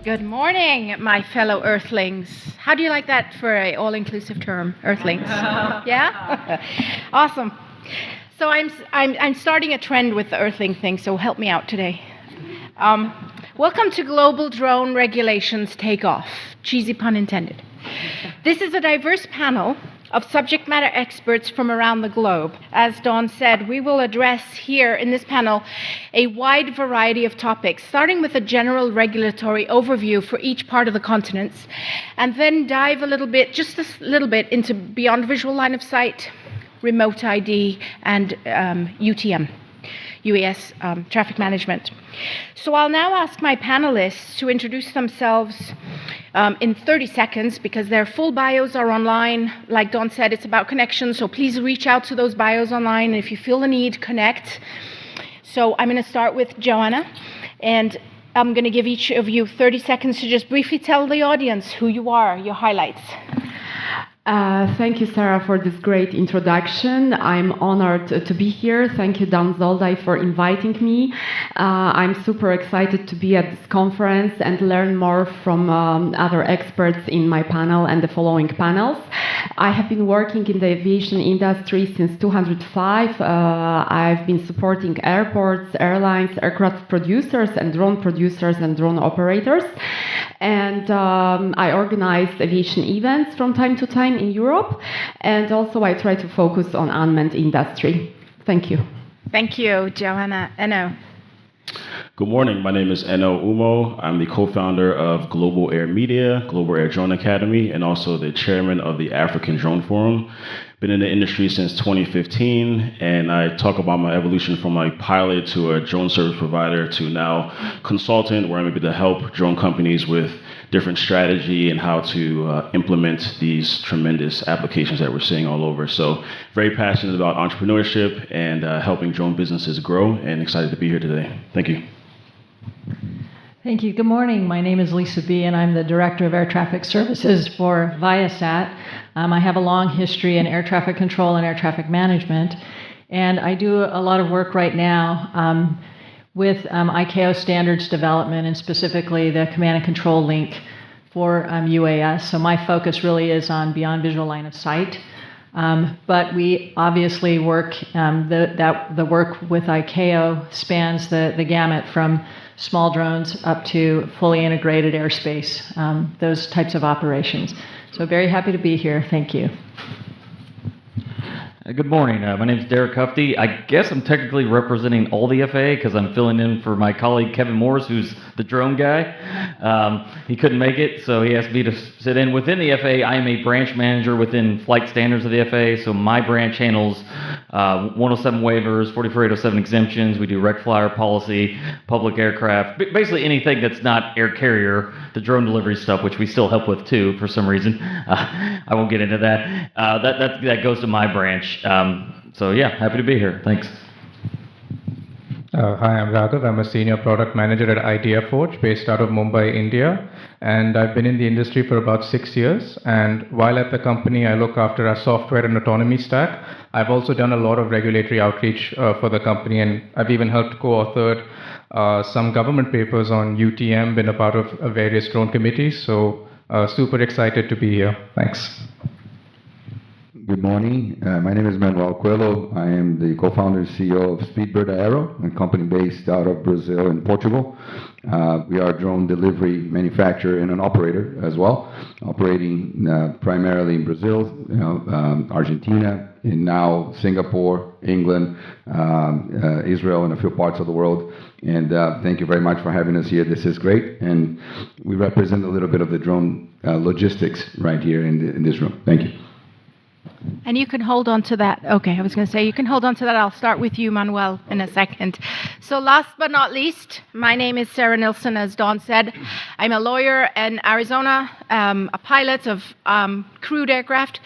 Good morning, my fellow Earthlings. How do you like that for an all-inclusive term, Earthlings? Yeah? Awesome. So I'm starting a trend with the Earthling thing, so help me out today. Welcome to Global Drone Regulations Takeoff. Cheesy pun intended. This is a diverse panel of subject matter experts from around the globe. As Dawn said, we will address here in this panel a wide variety of topics, starting with a general regulatory overview for each part of the continents, and then dive just a little bit into beyond visual line of sight, remote ID, and UTM. UAS traffic management. So I'll now ask my panelists to introduce themselves in 30 seconds because their full bios are online. Like Dawn said, it's about connections, so please reach out to those bios online. And if you feel the need, connect. So I'm going to start with Joanna, and I'm going to give each of you 30 seconds to just briefly tell the audience who you are, your highlights. Thank you, Sarah, for this great introduction. I'm honored to be here. Thank you, Dawn Zoldai, for inviting me. I'm super excited to be at this conference and learn more from other experts in my panel and the following panels. I have been working in the aviation industry since 2005. I've been supporting airports, airlines, aircraft producers, and drone operators. And I organize aviation events from time to time in Europe, and also I try to focus on unmanned industry. Thank you. Thank you, Joanna. Enno. Good morning. My name is Enno Umo. I'm the co-founder of Global Air Media, Global Air Drone Academy, and also the chairman of the African Drone Forum. Been in the industry since 2015, and I talk about my evolution from a pilot to a drone service provider to now consultant, where I'm able to help drone companies with different strategy and how to implement these tremendous applications that we're seeing all over. So very passionate about entrepreneurship and helping drone businesses grow, and excited to be here today. Thank you. Thank you. Good morning. My name is Lisa B., and I'm the Director of Air Traffic Services for Viasat. I have a long history in air traffic control and air traffic management, and I do a lot of work right now with ICAO standards development, and specifically the command and control link for UAS. So my focus really is on beyond visual line of sight. But we obviously work, the work with ICAO spans the gamut from small drones up to fully integrated airspace, those types of operations. So very happy to be here. Thank you. Good morning. My name is Derek Hufty. I guess I'm technically representing all the FAA because I'm filling in for my colleague Kevin Morris, who's the drone guy. He couldn't make it, so he asked me to sit in. Within the FAA, I am a branch manager within flight standards of the FAA, so my branch handles 107 waivers, 4487 exemptions. We do rec flyer policy, public aircraft, basically anything that's not air carrier, the drone delivery stuff, which we still help with too for some reason. I won't get into that. That goes to my branch. So yeah, happy to be here. Thanks. Hi, I'm Raghav. I'm a senior product manager at Idea Forge, based out of Mumbai, India. And I've been in the industry for about 6 years. And while at the company, I look after our software and autonomy stack. I've also done a lot of regulatory outreach for the company, and I've even helped co-authored some government papers on UTM, been a part of various drone committees. So super excited to be here. Thanks. Good morning. My name is Manuel Coelho. I am the co-founder and CEO of Speedbird Aero, a company based out of Brazil and Portugal. We are a drone delivery manufacturer and an operator as well, operating primarily in Brazil, Argentina, and now Singapore, England, Israel, and a few parts of the world. And thank you very much for having us here. This is great. And we represent a little bit of the drone logistics right here in this room. Thank you. And you can hold on to that. Okay, I was going to say, you can hold on to that. I'll start with you, Manuel, in a second. So last but not least, my name is Sarah Nilsson, as Dawn said. I'm a lawyer in Arizona, a pilot of crewed aircraft,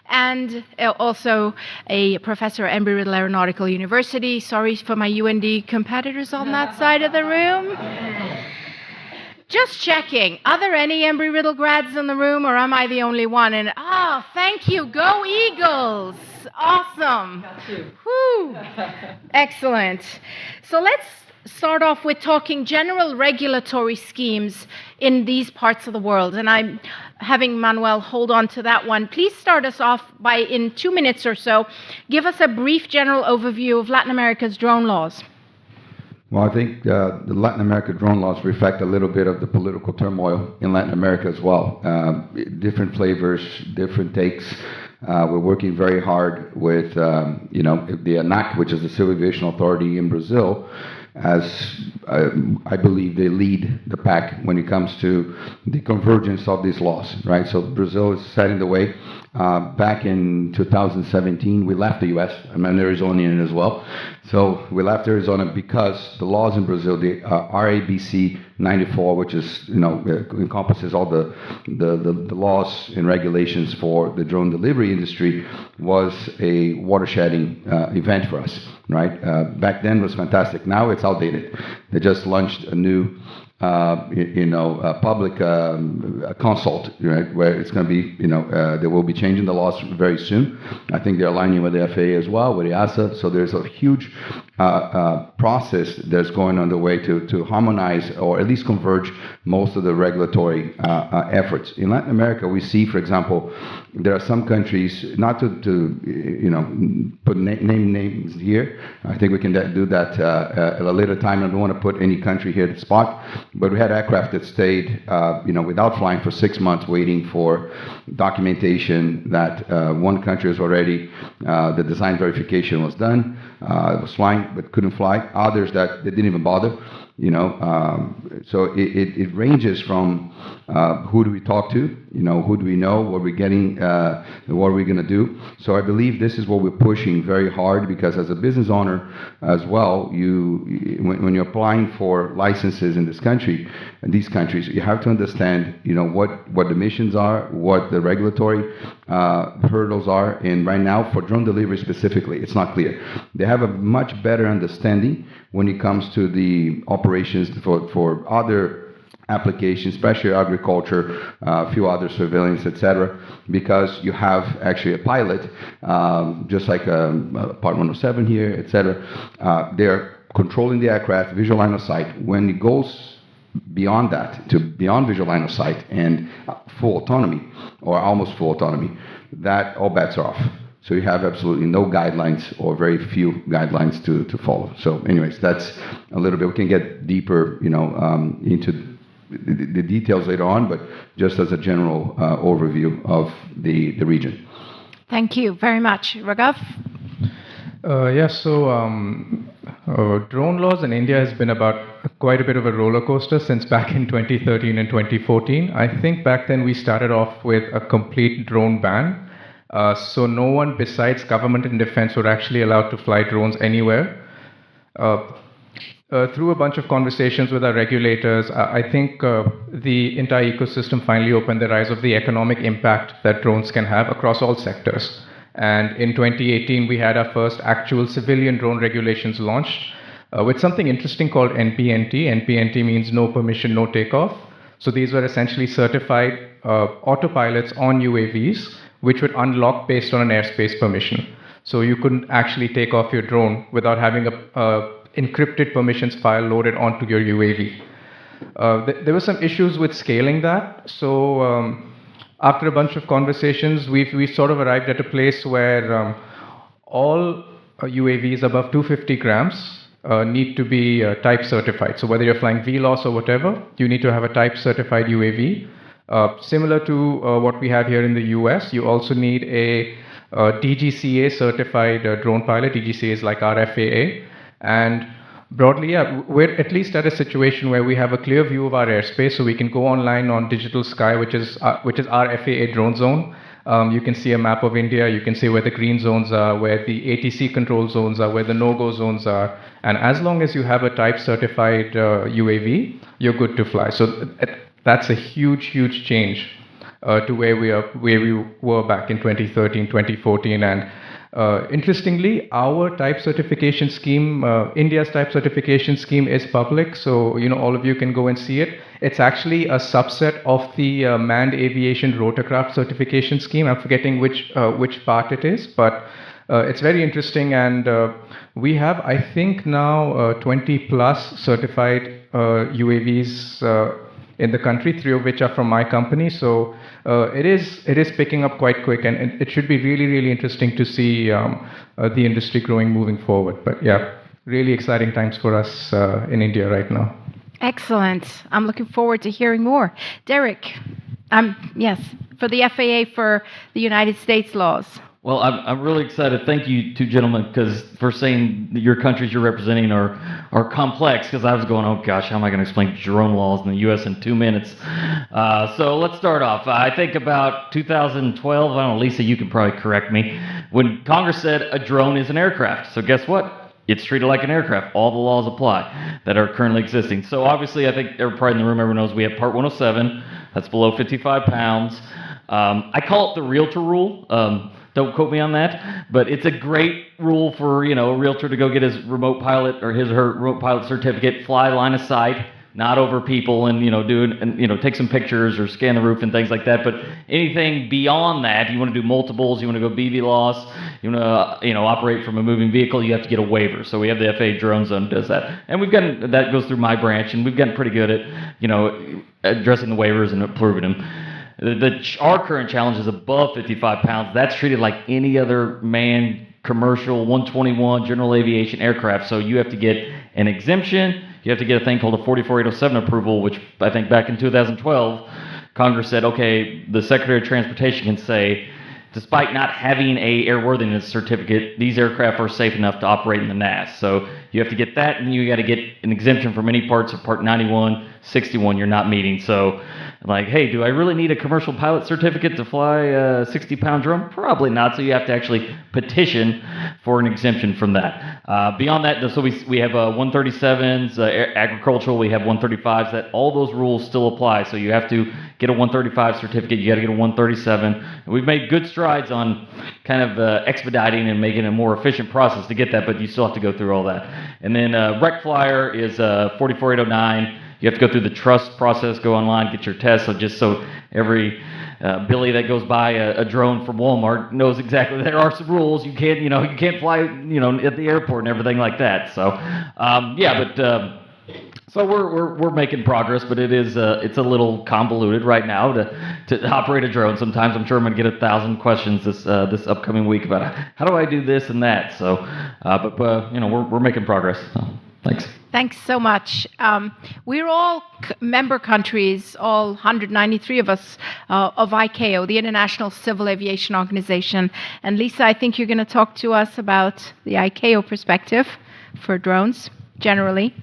and also a professor at Embry-Riddle Aeronautical University. Sorry for my UND competitors on that side of the room. Just checking. Are there any Embry-Riddle grads in the room, or am I the only one? And thank you. Go Eagles. Awesome. Whew. Excellent. So let's start off with talking general regulatory schemes in these parts of the world. And I'm having Manuel hold on to that one. Please start us off by, in 2 minutes or so, give us a brief general overview of Latin America's drone laws. Well, I think the Latin America drone laws reflect a little bit of the political turmoil in Latin America as well. Different flavors, different takes. We're working very hard with, the ANAC, which is the Civil Aviation Authority in Brazil, as I believe they lead the pack when it comes to the convergence of these laws, right? So Brazil is setting the way. Back in 2017, we left the U.S. I'm an Arizonian as well. So we left Arizona because the laws in Brazil, the RABC 94, which is, encompasses all the laws and regulations for the drone delivery industry, was a watershedding event for us, right? Back then was fantastic. Now it's outdated. They just launched a new public consult, right, where it's going to be, they will be changing the laws very soon. I think they're aligning with the FAA as well, with the EASA. So there's a huge process that's going on the way to harmonize or at least converge most of the regulatory efforts. In Latin America, we see, for example, there are some countries, not to put name names here. I think we can do that at a later time. I don't want to put any country here to spot, but we had aircraft that stayed, without flying for 6 months, waiting for documentation that one country was already, the design verification was done, it was flying but couldn't fly. Others that they didn't even bother. So it ranges from who do we talk to, who do we know, what we're getting, what are we going to do. So I believe this is what we're pushing very hard, because as a business owner as well, when you're applying for licenses in this country, in these countries, you have to understand, what the missions are, what the regulatory hurdles are. And right now, for drone delivery specifically, it's not clear. They have a much better understanding when it comes to the operations for other applications, especially agriculture, a few other surveillance, etc., because you have actually a pilot, just like Part 107 here, etc. They're controlling the aircraft, visual line of sight. When it goes beyond that, to beyond visual line of sight and full autonomy, or almost full autonomy, that all bets are off. So you have absolutely no guidelines, or very few guidelines to follow. So anyways, that's a little bit, we can get deeper, into the details later on, but just as a general overview of the region. Thank you very much. Raghav? Drone laws in India has been about quite a bit of a roller coaster since back in 2013 and 2014. I think back then we started off with a complete drone ban. So no one besides government and defense were actually allowed to fly drones anywhere. Through a bunch of conversations with our regulators, I think the entire ecosystem finally opened their eyes of the economic impact that drones can have across all sectors. And in 2018, we had our first actual civilian drone regulations launched with something interesting called NPNT. NPNT means no permission, no takeoff. So these were essentially certified autopilots on UAVs, which would unlock based on an airspace permission. So you couldn't actually take off your drone without having a encrypted permissions file loaded onto your UAV. There were some issues with scaling that. So after a bunch of conversations, we sort of arrived at a place where all UAVs above 250 grams need to be type certified. So whether you're flying VLOS or whatever, you need to have a type certified UAV. Similar to what we have here in the US, you also need a DGCA certified drone pilot. DGCA is like our FAA. And broadly, we're at least at a situation where we have a clear view of our airspace, so we can go online on Digital Sky, which is our FAA drone zone. You can see a map of India. You can see where the green zones are, where the ATC control zones are, where the no-go zones are. And as long as you have a type certified UAV, you're good to fly. So that's a huge, huge change to where we were back in 2013, 2014, and interestingly, our type certification scheme, India's type certification scheme, is public, so all of you can go and see it. It's actually a subset of the manned aviation rotorcraft certification scheme. I'm forgetting which part it is, but it's very interesting, and we have, I think, now 20 plus certified UAVs in the country, 3 of which are from my company. So it is picking up quite quick, and it should be really, really interesting to see the industry growing moving forward. But yeah, really exciting times for us in India right now. Excellent. I'm looking forward to hearing more. Derek, yes, for the FAA for the United States laws. Well, I'm really excited. Thank you, two gentlemen, because for saying that your countries you're representing are complex. Because I was going, oh gosh, how am I going to explain drone laws in the U.S. in 2 minutes? So let's start off. I think about 2012. I don't know, Lisa, you can probably correct me. When Congress said a drone is an aircraft. So guess what? It's treated like an aircraft. All the laws apply that are currently existing. So obviously, I think everybody in the room, everyone knows we have Part 107. That's below 55 pounds. I call it the realtor rule. Don't quote me on that, but it's a great rule for, a realtor to go get his remote pilot or his or her remote pilot certificate, fly line of sight, not over people, and take some pictures or scan the roof and things like that. But anything beyond that, you want to do multiples, you want to go BVLOS, you want to operate from a moving vehicle, you have to get a waiver. So we have the FAA Drone Zone does that, and that goes through my branch, and we've gotten pretty good at addressing the waivers and approving them. Our current challenge is above 55 pounds. That's treated like any other manned commercial 121 general aviation aircraft. So you have to get an exemption. You have to get a thing called a 44807 approval, which I think back in 2012, Congress said, okay, the Secretary of Transportation can say, despite not having a airworthiness certificate, these aircraft are safe enough to operate in the NAS. So you have to get that, and you got to get an exemption for many parts of Part 91, 61 you're not meeting. So like, hey, do I really need a commercial pilot certificate to fly a 60-pound drone? Probably not. So you have to actually petition for an exemption from that. Beyond that, so we have 137s, agricultural, we have 135s. That all those rules still apply. So you have to get a 135 certificate. You got to get a 137. And we've made good strides on kind of expediting and making a more efficient process to get that, but you still have to go through all that. And then Rec Flyer is 44809. You have to go through the trust process, go online, get your test. So every Billy that goes by a drone from Walmart knows exactly there are some rules. You can't fly, at the airport and everything like that. So, so we're making progress, but it's a little convoluted right now to operate a drone. Sometimes I'm sure I'm going to get 1,000 questions this upcoming week about how do I do this and that. So, but we're making progress. So, thanks. Thanks so much. We're all member countries, all 193 of us, of ICAO, the International Civil Aviation Organization. And Lisa, I think you're going to talk to us about the ICAO perspective for drones generally.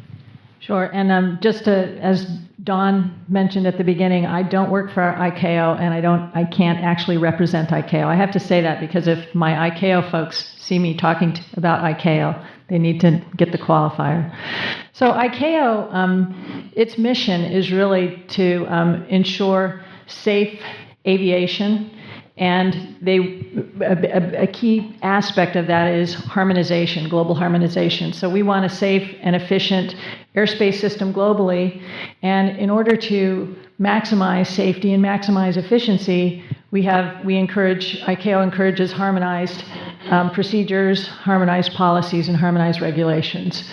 Sure, and as Don mentioned at the beginning, I don't work for ICAO, and I can't actually represent ICAO. I have to say that because if my ICAO folks see me talking about ICAO, they need to get the qualifier. So ICAO, its mission is really to ensure safe aviation, and a key aspect of that is harmonization, global harmonization. So we want a safe and efficient airspace system globally, and in order to maximize safety and maximize efficiency, ICAO encourages harmonized procedures, harmonized policies, and harmonized regulations.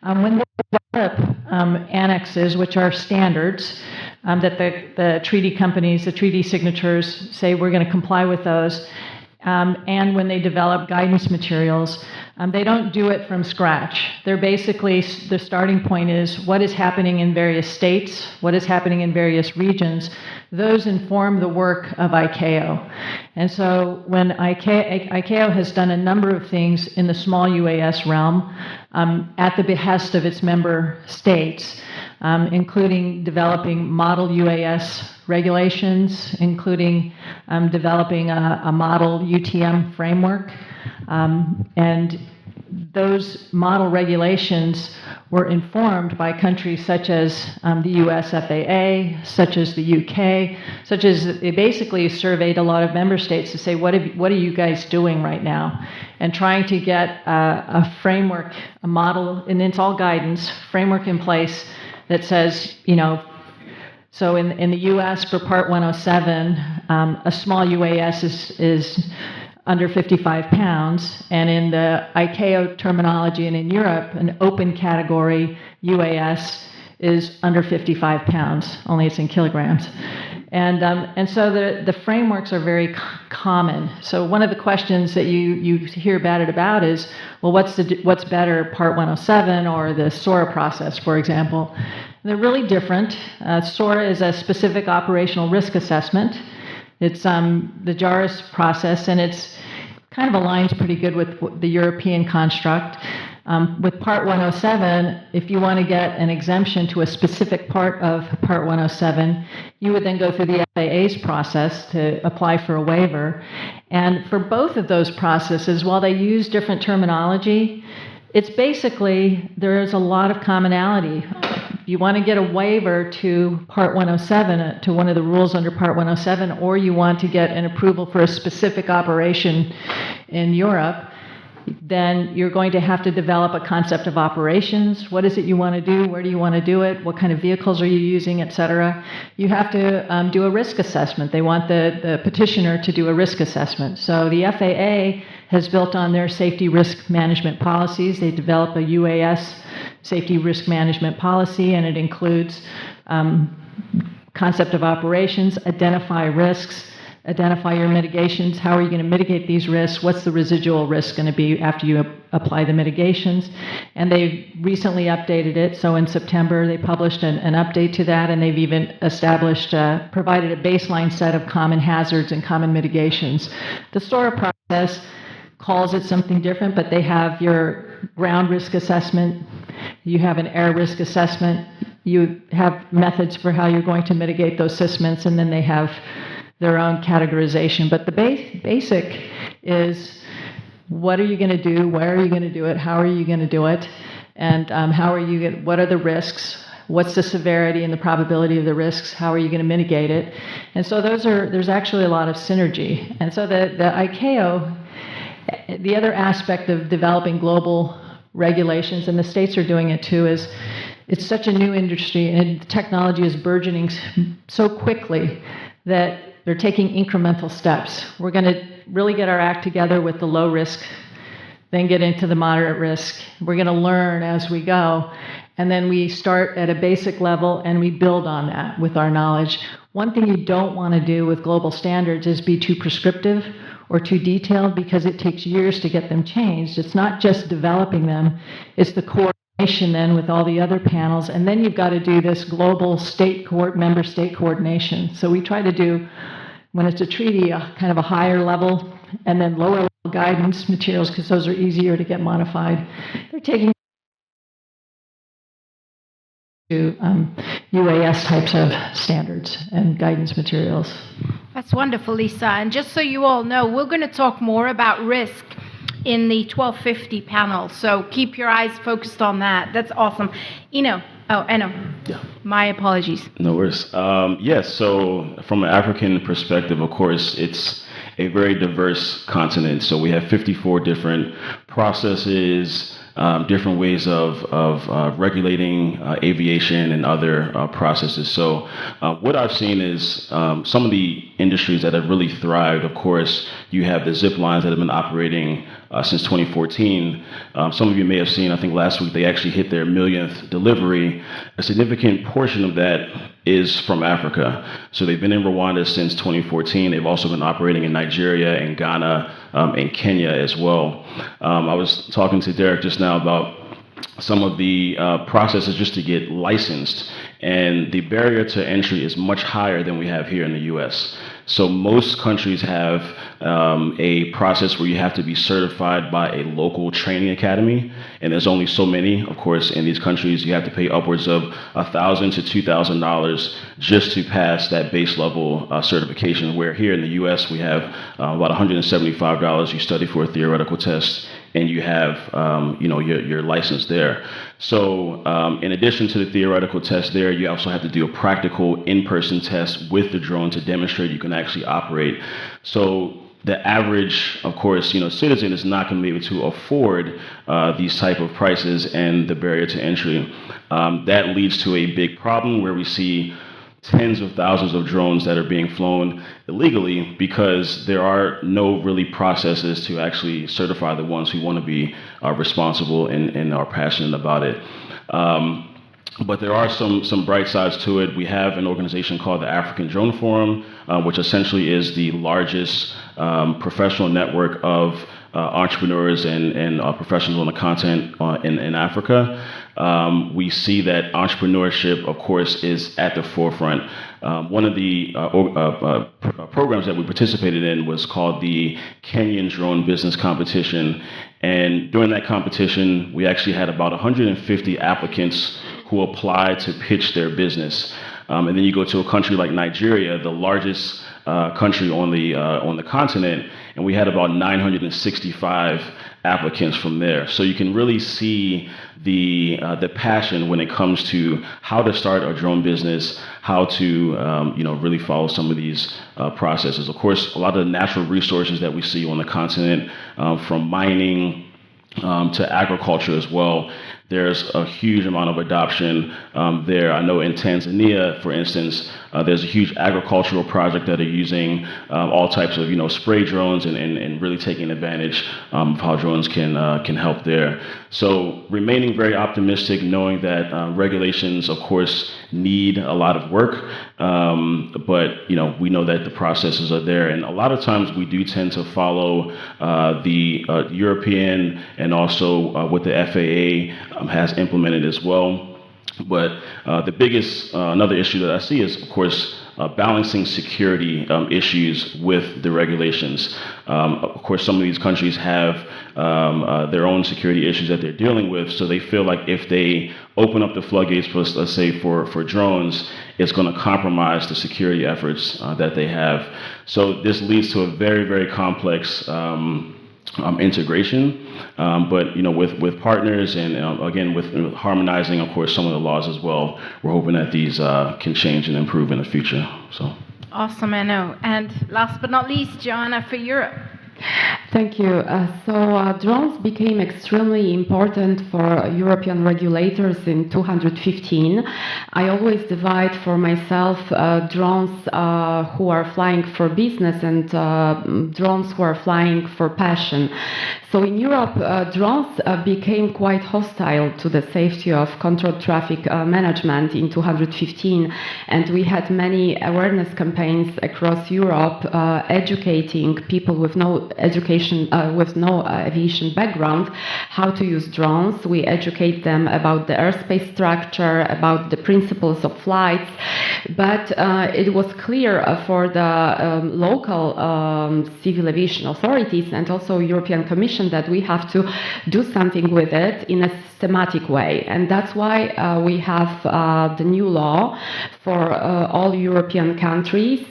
When they develop annexes, which are standards that the treaty companies, the treaty signatures say we're going to comply with those, and when they develop guidance materials, they don't do it from scratch. They're basically, the starting point is what is happening in various states, what is happening in various regions. Those inform the work of ICAO. And so when ICAO has done a number of things in the small UAS realm at the behest of its member states, including developing model UAS regulations, including developing a model UTM framework, and those model regulations were informed by countries such as the US FAA, such as the UK, such as they basically surveyed a lot of member states to say, what are you guys doing right now? And trying to get a framework, a model, and it's all guidance, framework in place that says, so in the US for Part 107, a small UAS is under 55 pounds, and in the ICAO terminology and in Europe, an open category UAS is under 55 pounds, only it's in kilograms. And so the frameworks are very common. So one of the questions that you hear batted about is, well, what's better, Part 107 or the SORA process, for example? They're really different. SORA is a specific operational risk assessment. It's the JARIS process, and it's kind of aligns pretty good with the European construct. With Part 107, if you want to get an exemption to a specific part of Part 107, you would then go through the FAA's process to apply for a waiver. And for both of those processes, while they use different terminology, it's basically, there is a lot of commonality. If you want to get a waiver to Part 107, to one of the rules under Part 107, or you want to get an approval for a specific operation in Europe, then you're going to have to develop a concept of operations. What is it you want to do? Where do you want to do it? What kind of vehicles are you using, et cetera? You have to do a risk assessment. They want the petitioner to do a risk assessment. So the FAA has built on their safety risk management policies. They develop a UAS safety risk management policy, and it includes concept of operations, identify risks, identify your mitigations. How are you going to mitigate these risks? What's the residual risk going to be after you apply the mitigations? And they recently updated it. So in September, they published an update to that, and they've even established, provided a baseline set of common hazards and common mitigations. The SORA process calls it something different, but they have your ground risk assessment, you have an air risk assessment, you have methods for how you're going to mitigate those systems, and then they have their own categorization. But the basic is, what are you going to do? Where are you going to do it? How are you going to do it? And what are the risks? What's the severity and the probability of the risks? How are you going to mitigate it? And so there's actually a lot of synergy. And so the ICAO, the other aspect of developing global regulations, and the states are doing it too, is it's such a new industry and technology is burgeoning so quickly that they're taking incremental steps. We're going to really get our act together with the low risk, then get into the moderate risk. We're going to learn as we go. And then we start at a basic level and we build on that with our knowledge. One thing you don't want to do with global standards is be too prescriptive or too detailed, because it takes years to get them changed. It's not just developing them, it's the coordination then with all the other panels, and then you've got to do this global member state coordination. So we try to do, when it's a treaty, a kind of a higher level, and then lower level guidance materials, because those are easier to get modified. They're taking to UAS types of standards and guidance materials. That's wonderful, Lisa. And just so you all know, we're going to talk more about risk in the 1250 panel. So keep your eyes focused on that. That's awesome. Eno. Yeah. My apologies. No worries. Yes, so from an African perspective, of course, it's a very diverse continent. So we have 54 different processes, different ways of regulating aviation and other processes. So what I've seen is some of the industries that have really thrived. Of course, you have the zip lines that have been operating since 2014. Some of you may have seen, I think last week, they actually hit their millionth delivery. A significant portion of that is from Africa. So they've been in Rwanda since 2014. They've also been operating in Nigeria and Ghana and Kenya as well. I was talking to Derek just now about some of the processes just to get licensed, and the barrier to entry is much higher than we have here in the US. So most countries have a process where you have to be certified by a local training academy, and there's only so many. Of course, in these countries, you have to pay upwards of $1,000 to $2,000 just to pass that base level certification, where here in the US, we have about $175. You study for a theoretical test, and you have your license there. So in addition to the theoretical test there, you also have to do a practical in-person test with the drone to demonstrate you can actually operate. So the average, of course, citizen is not going to be able to afford these type of prices and the barrier to entry. That leads to a big problem where we see tens of thousands of drones that are being flown illegally because there are no really processes to actually certify the ones who want to be responsible and are passionate about it. But there are some bright sides to it. We have an organization called the African Drone Forum, which essentially is the largest professional network of entrepreneurs and professionals on the continent in Africa. We see that entrepreneurship, of course, is at the forefront. One of the programs that we participated in was called the Kenyan Drone Business Competition. And during that competition, we actually had about 150 applicants who applied to pitch their business. And then you go to a country like Nigeria, the largest country on the continent, and we had about 965 applicants from there. So you can really see the passion when it comes to how to start a drone business, how to really follow some of these processes. Of course, a lot of the natural resources that we see on the continent, from mining to agriculture as well. There's a huge amount of adoption there. I know in Tanzania, for instance, there's a huge agricultural project that are using all types of spray drones and really taking advantage of how drones can help there. So remaining very optimistic, knowing that regulations, of course, need a lot of work, but we know that the processes are there, and a lot of times we do tend to follow the European and also what the FAA has implemented as well. But the biggest another issue that I see is, of course, balancing security issues with the regulations. Of course, some of these countries have their own security issues that they're dealing with, so they feel like if they open up the floodgates, let's say for drones, it's going to compromise the security efforts that they have. So this leads to a very, very complex integration, but with partners and again with harmonizing, of course, some of the laws as well. We're hoping that these can change and improve in the future. So awesome, Enno. And last but not least, Joanna, for Europe. Thank you. So drones became extremely important for European regulators in 2015. I always divide for myself drones who are flying for business and drones who are flying for passion. So in Europe, drones became quite hostile to the safety of controlled traffic management in 2015, and we had many awareness campaigns across Europe educating people with no education, with no aviation background, how to use drones. We educate them about the airspace structure, about the principles of flights, but it was clear for the local civil aviation authorities and also European Commission that we have to do something with it in a systematic way. And that's why we have the new law for all European countries.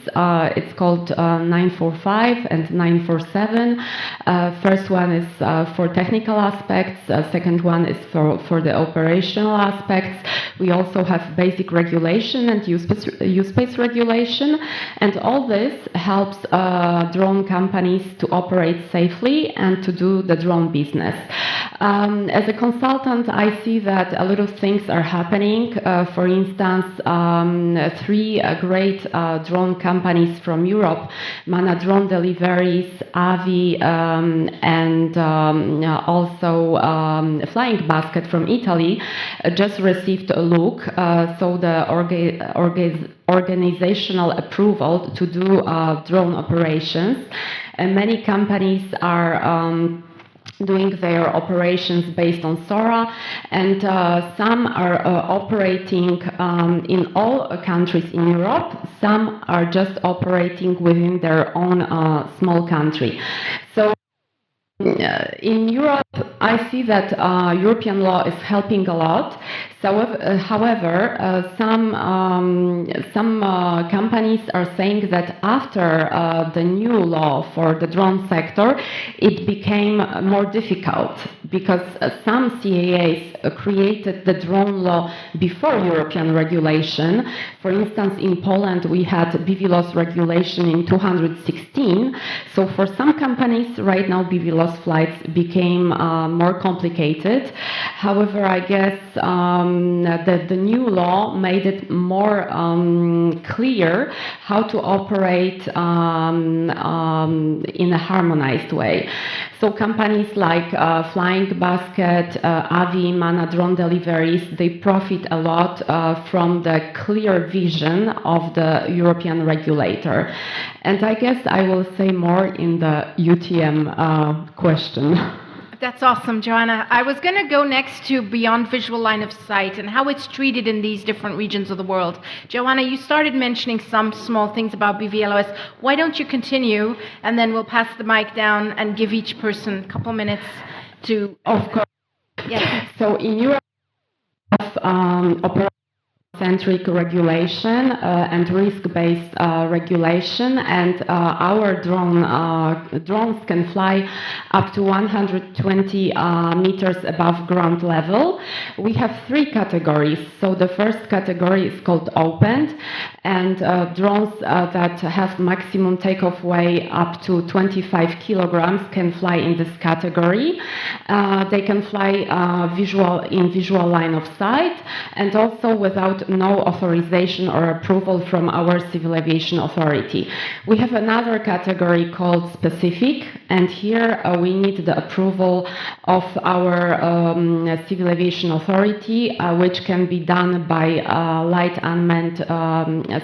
It's called 945 and 947. First one is for technical aspects. Second one is for the operational aspects. We also have basic regulation and use space regulation. And all this helps drone companies to operate safely and to do the drone business. As a consultant, I see that a lot of things are happening. For instance, three great drone companies from Europe, Mana Drone Deliveries, Avi, and also Flying Basket from Italy, just received a look. So the organizational approval to do drone operations. And many companies are doing their operations based on SORA, and some are operating in all countries in Europe. Some are just operating within their own small country. So in Europe, I see that European law is helping a lot. So, however, some companies are saying that after the new law for the drone sector, it became more difficult because some CAAs created the drone law before European regulation. For instance, in Poland, we had BVLOS regulation in 2016. So for some companies, right now, BVLOS flights became more complicated. However, I guess that the new law made it more clear how to operate in a harmonized way. So companies like Flying Basket, Avi, Mana Drone Deliveries, they profit a lot from the clear vision of the European regulator. And I guess I will say more in the UTM question. That's awesome, Joanna. I was going to go next to beyond visual line of sight and how it's treated in these different regions of the world. Joanna, you started mentioning some small things about BVLOS. Why don't you continue, and then we'll pass the mic down and give each person a couple minutes to... Of course. Yes. So in Europe, centric regulation and risk-based regulation, and our drones can fly up to 120 meters above ground level. We have three categories. So the first category is called opened, and drones that have maximum takeoff weight up to 25 kilograms can fly in this category. They can fly visual line of sight, and also without no authorization or approval from our Civil Aviation Authority. We have another category called specific, and here we need the approval of our Civil Aviation Authority, which can be done by Light Unmanned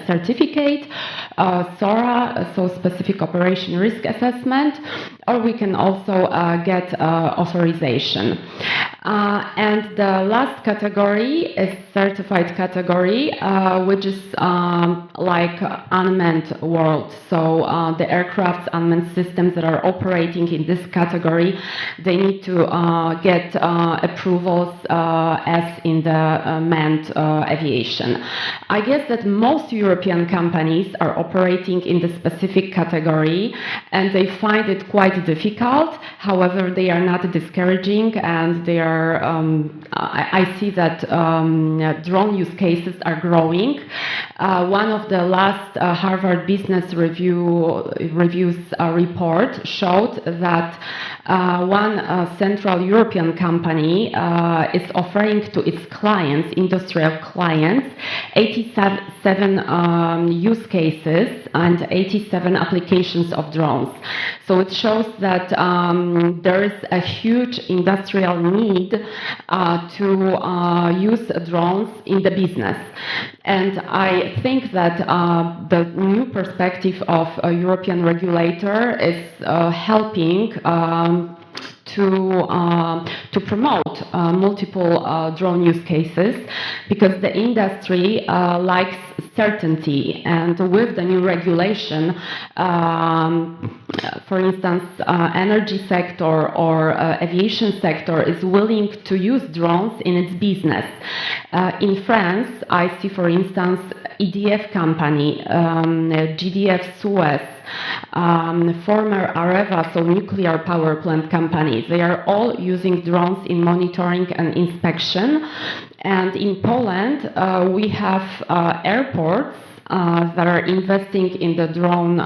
Certificate, SORA, so Specific Operation Risk Assessment, or we can also get authorization. And the last category is certified category, which is like unmanned world. So the aircrafts, unmanned systems that are operating in this category, they need to get approvals as in the manned aviation. I guess that most European companies are operating in the specific category, and they find it quite difficult. However, they are not discouraging, and they are I see that drone use cases are growing. One of the last Harvard Business Review's report showed that one Central European company is offering to its clients, industrial clients, 87 use cases and 87 applications of drones. So it shows that there is a huge industrial need to use drones in the business. And I think that the new perspective of a European regulator is helping to promote multiple drone use cases, because the industry likes certainty, and with the new regulation, for instance, energy sector or aviation sector is willing to use drones in its business. In France, I see, for instance, EDF company, GDF Suez, former Areva, so nuclear power plant companies. They are all using drones in monitoring and inspection. And in Poland, we have airports that are investing in the drone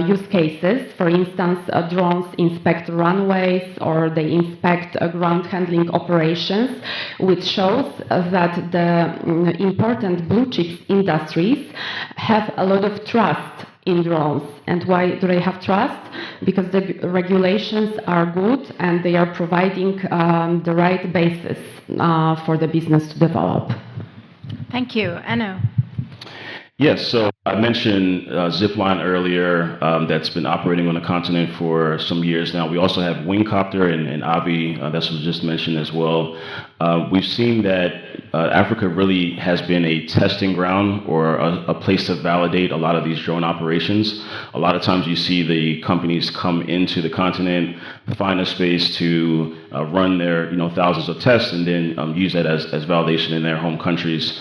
use cases. For instance, drones inspect runways, or they inspect ground handling operations, which shows that the important blue chips industries have a lot of trust in drones. And why do they have trust? Because the regulations are good, and they are providing the right basis for the business to develop. Thank you. Enno. Yes, so I mentioned Zipline earlier, that's been operating on the continent for some years now. We also have Wingcopter and Avi, that was just mentioned as well. We've seen that Africa really has been a testing ground, or a place to validate a lot of these drone operations. A lot of times you see the companies come into the continent, find a space to run their thousands of tests, and then use that as validation in their home countries.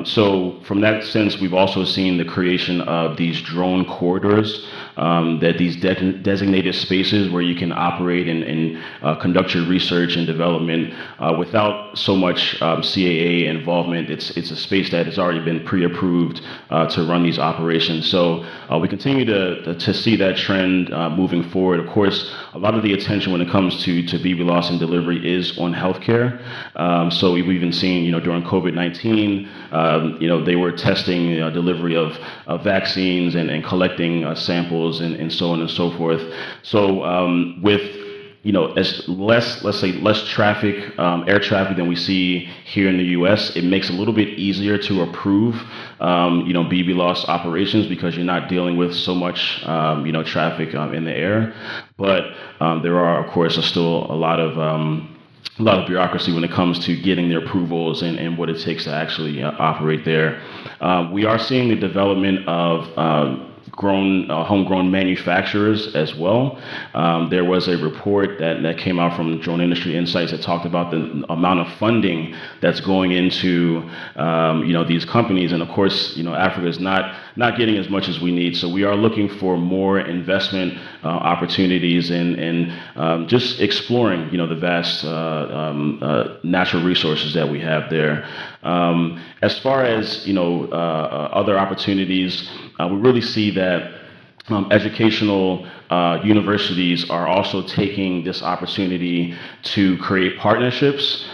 So from that sense, we've also seen the creation of these drone corridors that these designated spaces where you can operate and conduct your research and development without so much CAA involvement. It's a space that has already been pre-approved to run these operations. So we continue to see that trend moving forward. Of course, a lot of the attention when it comes to BB-loss and delivery is on healthcare. So we've even seen, during COVID-19, they were testing delivery of vaccines and collecting samples and so on and so forth. So with as less traffic, air traffic than we see here in the U.S., it makes it a little bit easier to approve, BB-loss operations because you're not dealing with so much, traffic in the air. But there are, of course, still a lot of bureaucracy when it comes to getting the approvals and what it takes to actually operate there. We are seeing the development of homegrown manufacturers as well. There was a report that came out from Drone Industry Insights that talked about the amount of funding that's going into these companies, and of course, Africa is not getting as much as we need. So we are looking for more investment opportunities and just exploring the vast natural resources that we have there. As far as other opportunities, we really see that educational universities are also taking this opportunity to create partnerships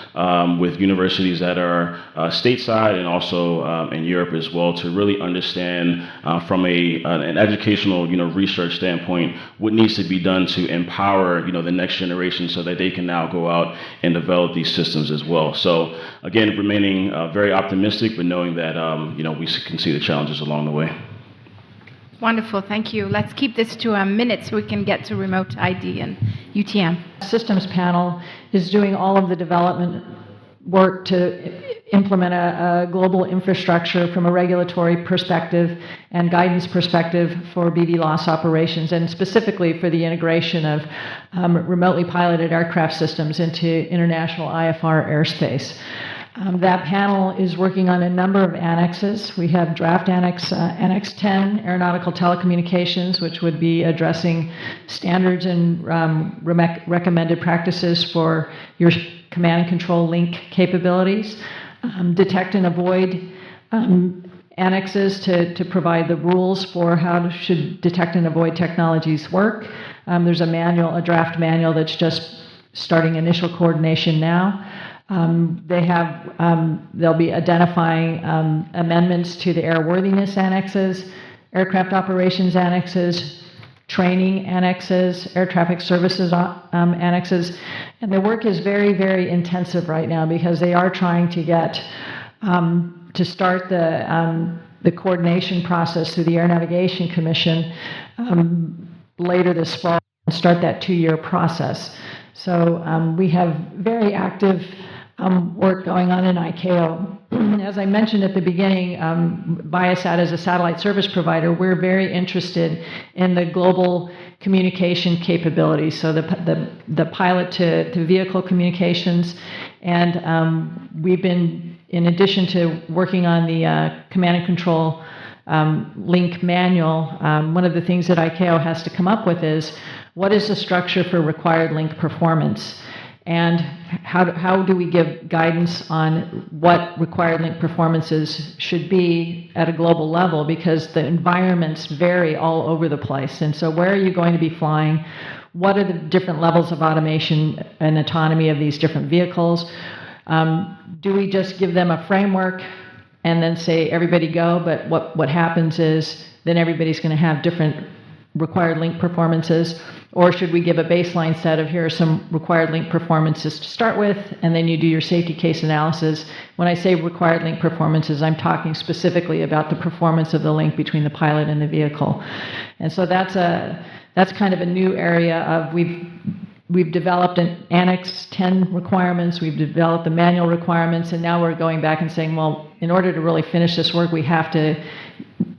with universities that are stateside and also in Europe as well, to really understand from an educational research standpoint what needs to be done to empower the next generation so that they can now go out and develop these systems as well. So again, remaining very optimistic, but knowing that we can see the challenges along the way. Wonderful, thank you. Let's keep this to a minute so we can get to remote ID and UTM. Systems panel is doing all of the development work to implement a global infrastructure from a regulatory perspective and guidance perspective for BB-loss operations, and specifically for the integration of remotely piloted aircraft systems into international IFR airspace. That panel is working on a number of annexes. We have draft Annex 10, Aeronautical Telecommunications, which would be addressing standards and recommended practices for your command and control link capabilities. Detect and avoid annexes to provide the rules for how should detect and avoid technologies work. There's a draft manual that's just starting initial coordination now. They'll be identifying amendments to the airworthiness annexes, aircraft operations annexes, training annexes, air traffic services annexes. And the work is very, very intensive right now because they are trying to get to start the coordination process through the Air Navigation Commission later this fall and start that 2-year process. So we have very active work going on in ICAO. As I mentioned at the beginning, Viasat as a satellite service provider, we're very interested in the global communication capabilities, so the pilot to vehicle communications, and we've been, in addition to working on the command and control link manual, one of the things that ICAO has to come up with is what is the structure for required link performance? And how do we give guidance on what required link performances should be at a global level? Because the environments vary all over the place. And so where are you going to be flying? What are the different levels of automation and autonomy of these different vehicles? Do we just give them a framework and then say, everybody go? But what happens is then everybody's going to have different required link performances, or should we give a baseline set of here are some required link performances to start with, and then you do your safety case analysis. When I say required link performances, I'm talking specifically about the performance of the link between the pilot and the vehicle. And so that's kind of a new area of we've developed an Annex 10 requirements, we've developed the manual requirements, and now we're going back and saying, well, in order to really finish this work, we have to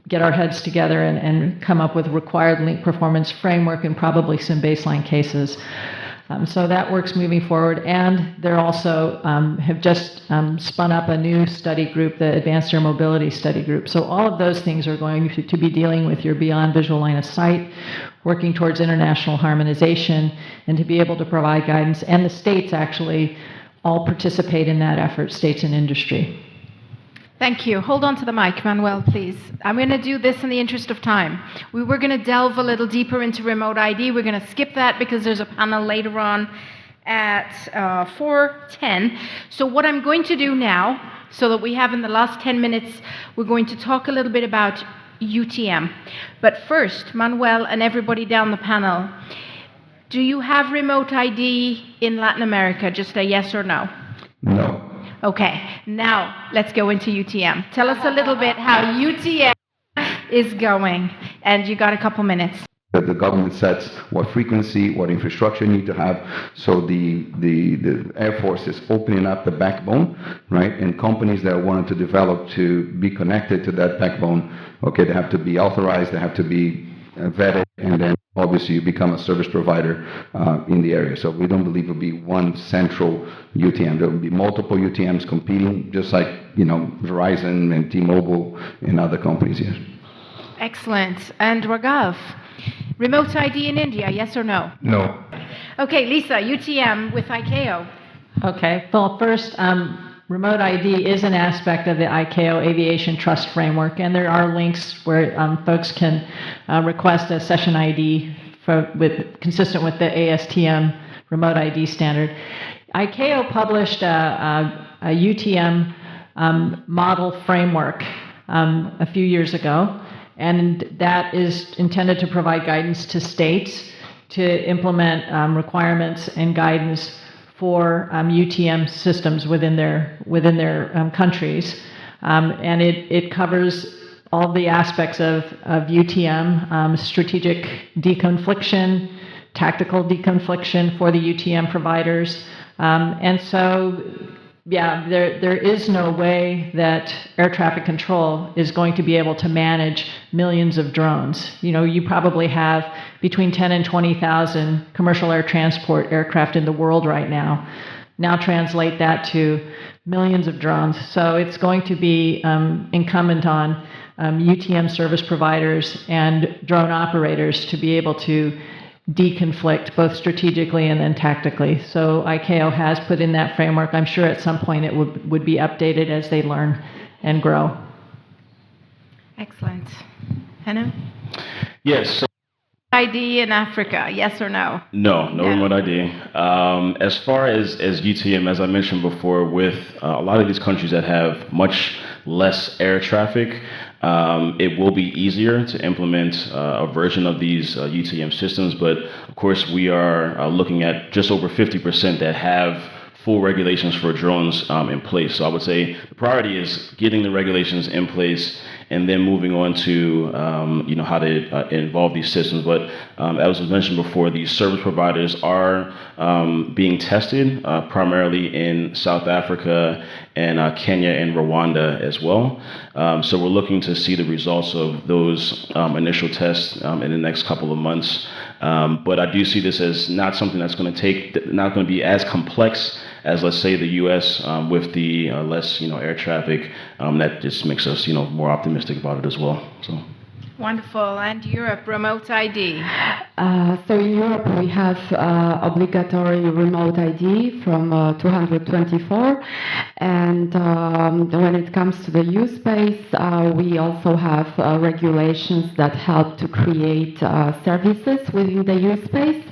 get our heads together and come up with required link performance framework and probably some baseline cases. So that work's moving forward, and they're also have just spun up a new study group, the Advanced Air Mobility Study Group. So all of those things are going to be dealing with your beyond visual line of sight, working towards international harmonization, and to be able to provide guidance. And the states actually all participate in that effort, states and industry. Thank you. Hold on to the mic, Manuel, please. I'm going to do this in the interest of time. We were going to delve a little deeper into remote ID. We're going to skip that because there's a panel later on at 4:10. So what I'm going to do now, so that we have in the last 10 minutes, we're going to talk a little bit about UTM. But first, Manuel and everybody down the panel, do you have remote ID in Latin America? Just a yes or no? No. Okay, now let's go into UTM. Tell us a little bit how UTM is going, and you got a couple minutes. The government sets what frequency, what infrastructure you need to have. So the Air Force is opening up the backbone, right? And companies that want to develop to be connected to that backbone, okay, they have to be authorized, they have to be vetted, and then obviously you become a service provider in the area. So we don't believe it will be one central UTM. There will be multiple UTMs competing, just like, Verizon and T-Mobile and other companies here. Excellent. And Raghav, remote ID in India, yes or no? No. Okay, Lisa, UTM with ICAO. Okay. Well, first, remote ID is an aspect of the ICAO Aviation Trust Framework, and there are links where folks can request a session ID consistent with the ASTM remote ID standard. ICAO published a UTM model framework a few years ago, and that is intended to provide guidance to states to implement requirements and guidance for UTM systems within their countries, and it covers all the aspects of UTM, strategic deconfliction, tactical deconfliction for the UTM providers, and so. Yeah, there is no way that air traffic control is going to be able to manage millions of drones. You probably have between 10 and 20,000 commercial air transport aircraft in the world right now. Now translate that to millions of drones. So it's going to be incumbent on UTM service providers and drone operators to be able to deconflict both strategically and then tactically. So ICAO has put in that framework. I'm sure at some point it would be updated as they learn and grow. Excellent. Henno? Yes. ID in Africa, yes or no? No remote ID. As far as UTM, as I mentioned before, with a lot of these countries that have much less air traffic, it will be easier to implement a version of these UTM systems. But of course, we are looking at just over 50% that have full regulations for drones in place. So I would say the priority is getting the regulations in place and then moving on to how to involve these systems. But as was mentioned before, these service providers are being tested primarily in South Africa and Kenya and Rwanda as well. So we're looking to see the results of those initial tests in the next couple of months. But I do see this as not something that's going to be as complex as, let's say, the U.S. With the less, air traffic. That just makes us, more optimistic about it as well. So. Wonderful. And Europe, remote ID? So in Europe, we have obligatory remote ID from 224. And when it comes to the U-Space, we also have regulations that help to create services within the U-Space.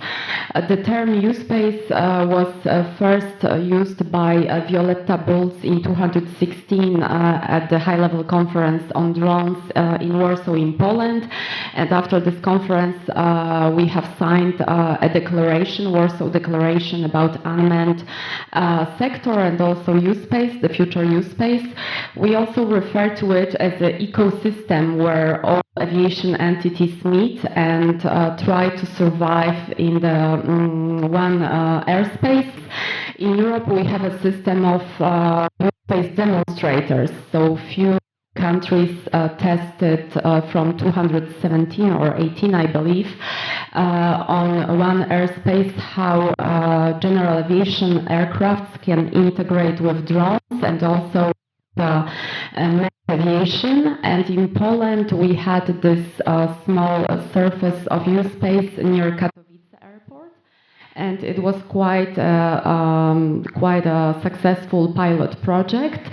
The term U-Space was first used by Violetta Bulc in 2016 at the high-level conference on drones in Warsaw in Poland. And after this conference, we have signed a declaration, Warsaw Declaration about unmanned sector and also U-Space, the future U-Space. We also refer to it as an ecosystem where all aviation entities meet and try to survive in the one airspace. In Europe, we have a system of space demonstrators, so few countries tested from 217 or 18, I believe, on one airspace how general aviation aircrafts can integrate with drones and also manned aviation. And in Poland, we had this small surface of use space near Katowice airport. And it was quite a successful pilot project,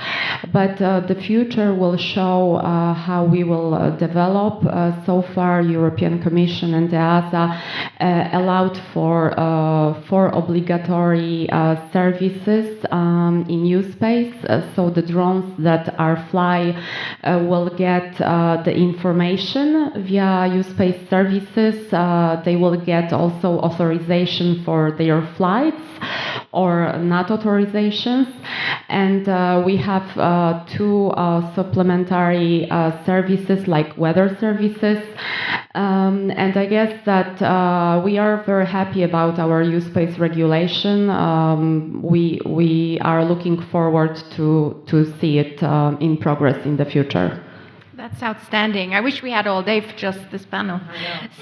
but the future will show how we will develop. So far, European Commission and EASA allowed for obligatory services in use space. So the drones that are fly will get the information via use space services. They will get also authorization for their flights or not authorizations. And we have two supplementary services like weather services. And I guess that we are very happy about our use space regulation. We are looking forward to see it in progress in the future. That's outstanding. I wish we had all day for just this panel.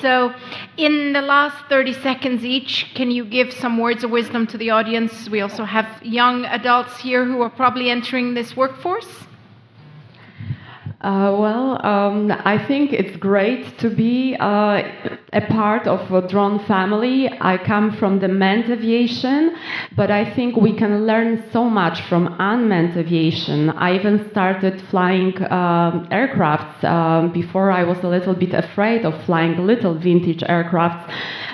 So, in the last 30 seconds each, can you give some words of wisdom to the audience? We also have young adults here who are probably entering this workforce. I think it's great to be a part of a drone family. I come from the manned aviation, but I think we can learn so much from unmanned aviation. I even started flying aircrafts before. I was a little bit afraid of flying little vintage aircrafts.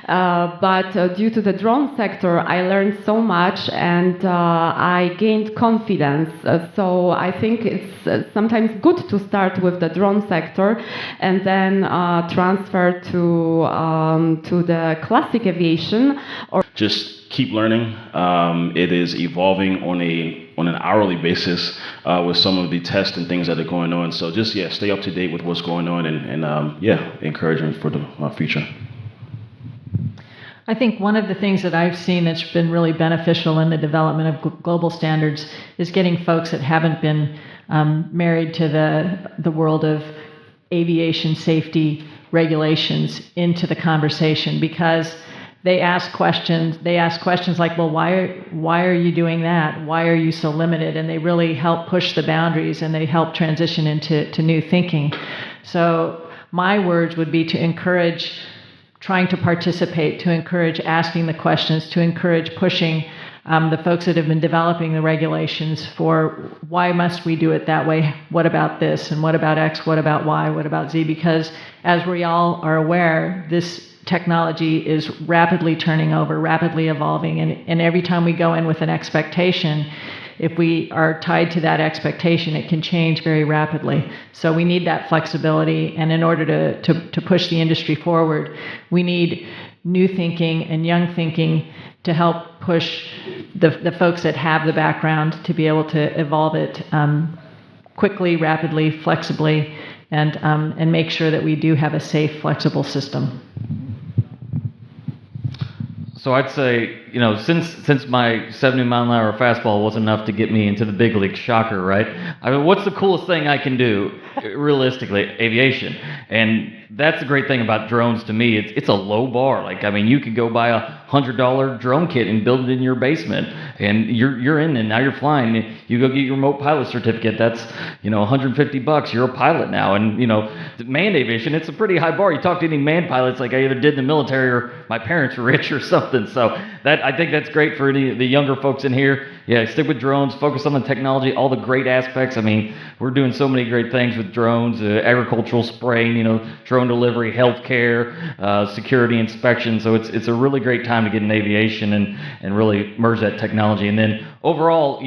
But due to the drone sector, I learned so much and I gained confidence. So I think it's sometimes good to start with the drone sector and then transfer to the classic aviation. Or just keep learning. It is evolving on an hourly basis with some of the tests and things that are going on. So just stay up to date with what's going on and encouragement for the future. I think one of the things that I've seen that's been really beneficial in the development of global standards is getting folks that haven't been married to the world of aviation safety regulations into the conversation, because they ask questions like, well, why are you doing that? Why are you so limited? And they really help push the boundaries and they help transition into new thinking. So my words would be to encourage trying to participate, to encourage asking the questions, to encourage pushing the folks that have been developing the regulations for why must we do it that way? What about this? And what about X? What about Y? What about Z? Because as we all are aware, this technology is rapidly turning over, rapidly evolving. And every time we go in with an expectation, if we are tied to that expectation, it can change very rapidly. So we need that flexibility. And in order to push the industry forward, we need new thinking and young thinking to help push the folks that have the background to be able to evolve it quickly, rapidly, flexibly, and make sure that we do have a safe, flexible system. So I'd say, since my 70-mile-an-hour fastball wasn't enough to get me into the big league, shocker, right? I mean, what's the coolest thing I can do, realistically? Aviation. And that's the great thing about drones to me. It's a low bar. You could go buy $100 drone kit and build it in your basement, and you're in, and now you're flying. You go get your remote pilot certificate. That's $150. You're a pilot now. And manned aviation, it's a pretty high bar. You talk to any manned pilots, like I either did in the military or my parents were rich or something. So I think that's great for the younger folks in here. Yeah, stick with drones, focus on the technology, all the great aspects. I mean, we're doing so many great things with drones, agricultural spraying, drone delivery, healthcare, security inspection. So it's a really great time to get in aviation and really merge that technology. And then overall,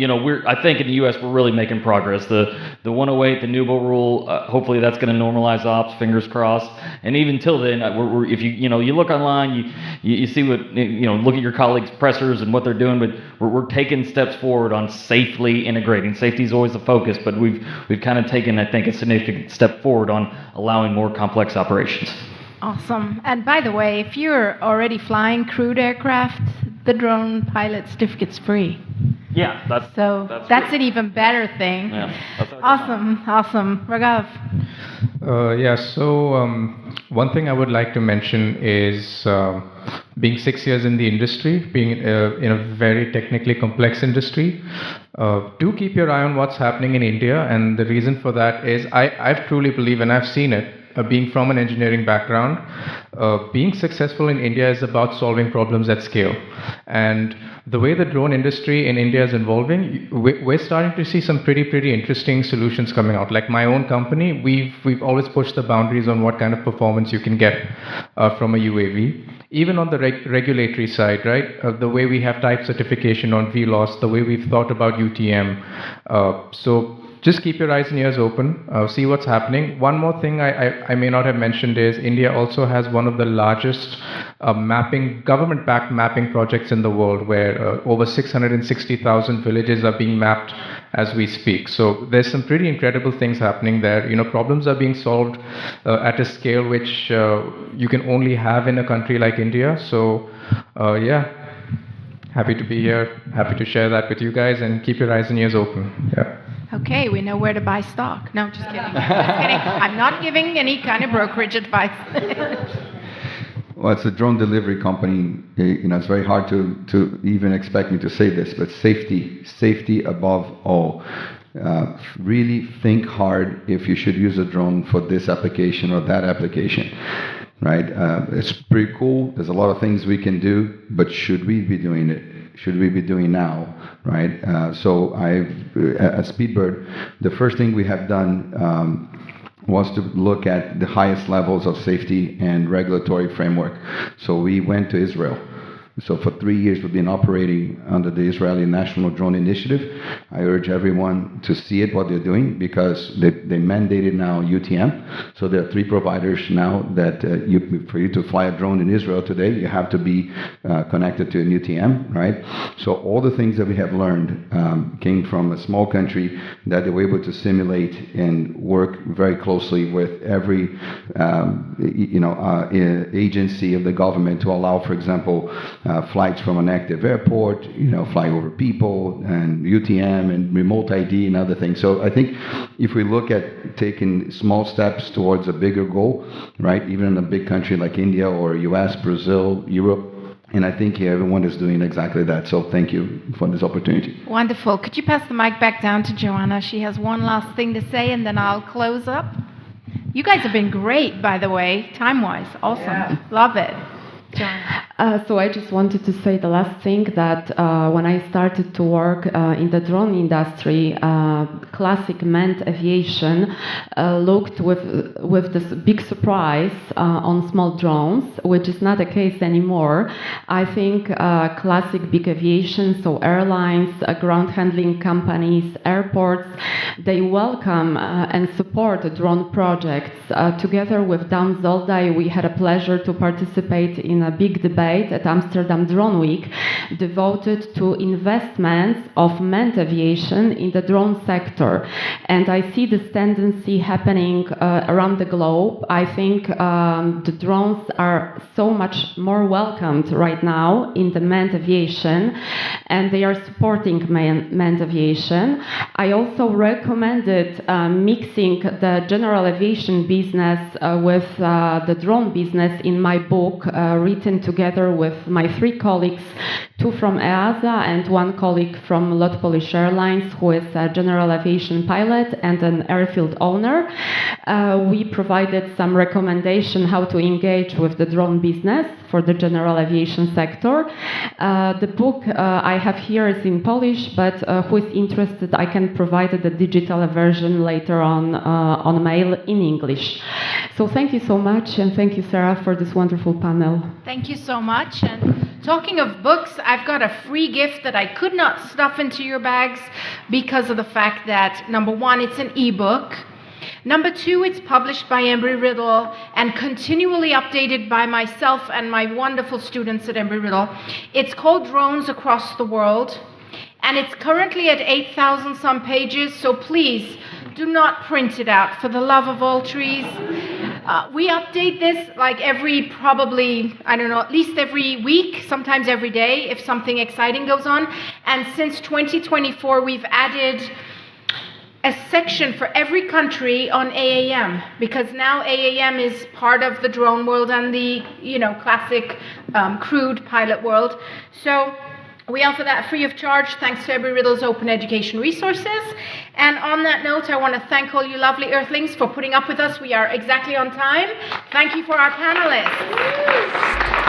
I think in the U.S. we're really making progress. The 108, the NUBO rule, hopefully that's going to normalize ops, fingers crossed. And even till then, if you look online, you see what, look at your colleagues' pressers and what they're doing, but we're taking steps forward on safely integrating. Safety is always the focus, but we've kind of taken, I think, a significant step forward on allowing more complex operations. Awesome. And by the way, if you're already flying crewed aircraft, the drone pilot certificate's free. Yeah, that's an even better thing. Yeah, Awesome. Raghav. So one thing I would like to mention is being 6 years in the industry, being in a very technically complex industry, do keep your eye on what's happening in India. And the reason for that is I truly believe, and I've seen it, being from an engineering background, being successful in India is about solving problems at scale. And the way the drone industry in India is evolving, we're starting to see some pretty interesting solutions coming out. Like my own company, we've always pushed the boundaries on what kind of performance you can get from a UAV. Even on the regulatory side, right? The way we have type certification on VLOS, the way we've thought about UTM. So just keep your eyes and ears open, see what's happening. One more thing I may not have mentioned is India also has one of the largest government-backed mapping projects in the world, where over 660,000 villages are being mapped as we speak. So there's some pretty incredible things happening there. Problems are being solved at a scale which you can only have in a country like India. So yeah, happy to be here, happy to share that with you guys, and keep your eyes and ears open. Yeah. Okay, we know where to buy stock. No, just kidding. Just kidding. I'm not giving any kind of brokerage advice. Well, it's a drone delivery company. It's very hard to even expect me to say this, but safety above all. Really think hard if you should use a drone for this application or that application, right? It's pretty cool. There's a lot of things we can do, but should we be doing it? Should we be doing now, right? So at Speedbird, the first thing we have done was to look at the highest levels of safety and regulatory framework. So we went to Israel. So for 3 years, we've been operating under the Israeli National Drone Initiative. I urge everyone to see it, what they're doing, because they mandated now UTM. So there are 3 providers now that for you to fly a drone in Israel today, you have to be connected to an UTM, right? So all the things that we have learned came from a small country that they were able to simulate and work very closely with every agency of the government to allow, for example, flights from an active airport, fly over people, and UTM and remote ID and other things. So I think if we look at taking small steps towards a bigger goal, right, even in a big country like India or US, Brazil, Europe, and I think everyone is doing exactly that. So thank you for this opportunity. Wonderful. Could you pass the mic back down to Joanna? She has one last thing to say, and then I'll close up. You guys have been great, by the way, time-wise. Awesome. Yeah. Love it. So I just wanted to say the last thing, that when I started to work in the drone industry, classic manned aviation looked with this big surprise on small drones, which is not the case anymore. I think classic big aviation, so airlines, ground handling companies, airports, they welcome and support drone projects. Together with Dan Zoldai, we had a pleasure to participate in a big debate at Amsterdam Drone Week devoted to investments of manned aviation in the drone sector. And I see this tendency happening around the globe. I think the drones are so much more welcomed right now in the manned aviation, and they are supporting manned aviation. I also recommended mixing the general aviation business with the drone business in my book, written together with my 3 colleagues, 2 from EASA and 1 colleague from Lot Polish Airlines, who is a general aviation pilot and an airfield owner. We provided some recommendation how to engage with the drone business for the general aviation sector. The book I have here is in Polish, but who is interested, I can provide the digital version later on mail in English. So thank you so much, and thank you, Sarah, for this wonderful panel. Thank you so much. And talking of books, I've got a free gift that I could not stuff into your bags because of the fact that, number 1, it's an ebook. Number 2, it's published by Embry-Riddle and continually updated by myself and my wonderful students at Embry-Riddle. It's called Drones Across the World, and it's currently at 8,000 some pages, so please do not print it out for the love of all trees. We update this like at least every week, sometimes every day if something exciting goes on. And since 2024, we've added a section for every country on AAM, because now AAM is part of the drone world and the classic crewed pilot world. So we offer that free of charge thanks to Embry-Riddle's open education resources. And on that note, I want to thank all you lovely Earthlings for putting up with us. We are exactly on time. Thank you for our panelists.